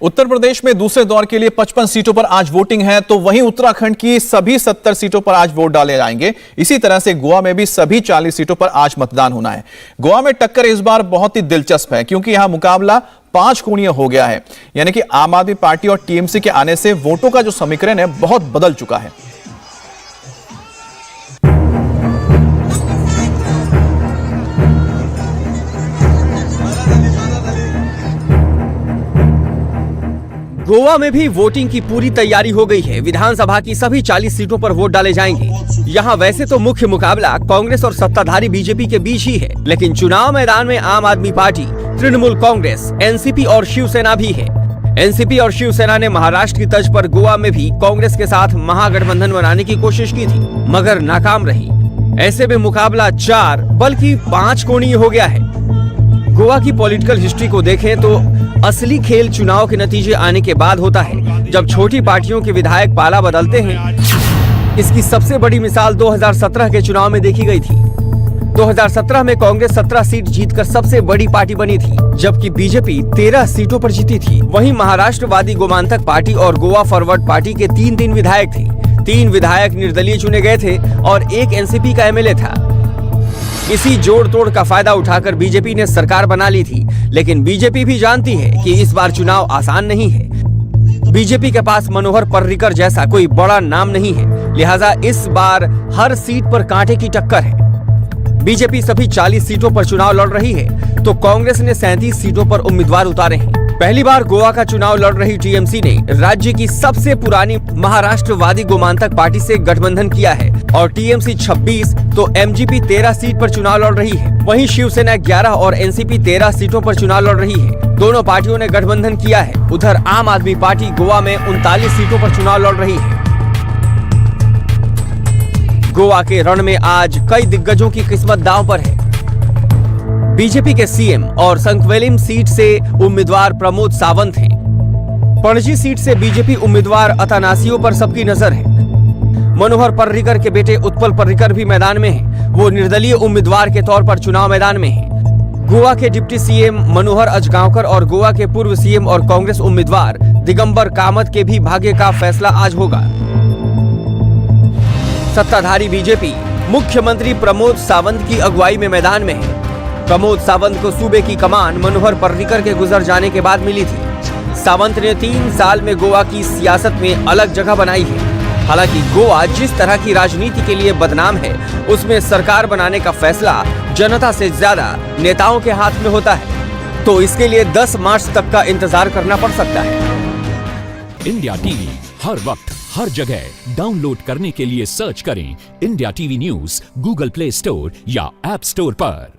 उत्तर प्रदेश में दूसरे दौर के लिए 55 सीटों पर आज वोटिंग है, तो वहीं उत्तराखंड की सभी 70 सीटों पर आज वोट डाले जाएंगे। इसी तरह से गोवा में भी सभी 40 सीटों पर आज मतदान होना है। गोवा में टक्कर इस बार बहुत ही दिलचस्प है, क्योंकि यहां मुकाबला 5 कोणीय हो गया है। यानी कि आम आदमी पार्टी और टीएमसी के आने से वोटों का जो समीकरण है बहुत बदल चुका है। गोवा में भी वोटिंग की पूरी तैयारी हो गई है। विधानसभा की सभी 40 सीटों पर वोट डाले जाएंगे। यहाँ वैसे तो मुख्य मुकाबला कांग्रेस और सत्ताधारी बीजेपी के बीच ही है, लेकिन चुनाव मैदान में आम आदमी पार्टी, तृणमूल कांग्रेस, एनसीपी और शिवसेना भी है। एनसीपी और शिवसेना ने महाराष्ट्र की तर्ज पर गोवा में भी कांग्रेस के साथ महागठबंधन बनाने की कोशिश की थी, मगर नाकाम रही। ऐसे में मुकाबला 4 बल्कि 5 कोणीय हो गया है। गोवा की पॉलिटिकल हिस्ट्री को देखें तो असली खेल चुनाव के नतीजे आने के बाद होता है, जब छोटी पार्टियों के विधायक पाला बदलते हैं। इसकी सबसे बड़ी मिसाल 2017 के चुनाव में देखी गई थी। 2017 में कांग्रेस 17 सीट जीतकर सबसे बड़ी पार्टी बनी थी, जबकि बीजेपी 13 सीटों पर जीती थी। वहीं महाराष्ट्रवादी गोमांतक पार्टी और गोवा फॉरवर्ड पार्टी के 3 विधायक थे। 3 विधायक निर्दलीय चुने गए थे और 1 एनसीपी का एमएलए था। इसी जोड़ तोड़ का फायदा उठाकर बीजेपी ने सरकार बना ली थी, लेकिन बीजेपी भी जानती है कि इस बार चुनाव आसान नहीं है। बीजेपी के पास मनोहर पर्रिकर जैसा कोई बड़ा नाम नहीं है, लिहाजा इस बार हर सीट पर कांटे की टक्कर है। बीजेपी सभी 40 सीटों पर चुनाव लड़ रही है, तो कांग्रेस ने 37 सीटों पर उम्मीदवार उतारे हैं। पहली बार गोवा का चुनाव लड़ रही टीएमसी ने राज्य की सबसे पुरानी महाराष्ट्रवादी गोमांतक पार्टी से गठबंधन किया है और टीएमसी 26 तो एमजीपी 13 सीट पर चुनाव लड़ रही है। वहीं शिवसेना 11 और एनसीपी 13 सीटों पर चुनाव लड़ रही है। दोनों पार्टियों ने गठबंधन किया है। उधर आम आदमी पार्टी गोवा में 39 सीटों पर चुनाव लड़ रही है। गोवा के रण में आज कई दिग्गजों की किस्मत दांव पर है। बीजेपी के सीएम और संकवेलिम सीट से उम्मीदवार प्रमोद सावंत हैं। पणजी सीट से बीजेपी उम्मीदवार अतानासियो पर सबकी नजर है। मनोहर पर्रिकर के बेटे उत्पल पर्रिकर भी मैदान में हैं। वो निर्दलीय उम्मीदवार के तौर पर चुनाव मैदान में हैं। गोवा के डिप्टी सीएम मनोहर अजगांवकर और गोवा के पूर्व सीएम और कांग्रेस उम्मीदवार दिगंबर कामत के भी भाग्य का फैसला आज होगा। सत्ताधारी बीजेपी मुख्यमंत्री प्रमोद सावंत की अगुवाई में मैदान में है। प्रमोद सावंत को सूबे की कमान मनोहर पर्रिकर के गुजर जाने के बाद मिली थी। सावंत ने 3 साल में गोवा की सियासत में अलग जगह बनाई है। हालांकि गोवा जिस तरह की राजनीति के लिए बदनाम है, उसमें सरकार बनाने का फैसला जनता से ज्यादा नेताओं के हाथ में होता है, तो इसके लिए 10 मार्च तक का इंतजार करना पड़ सकता है। इंडिया टीवी हर वक्त हर जगह डाउनलोड करने के लिए सर्च करें India TV news Google play store या ऐप स्टोर पर।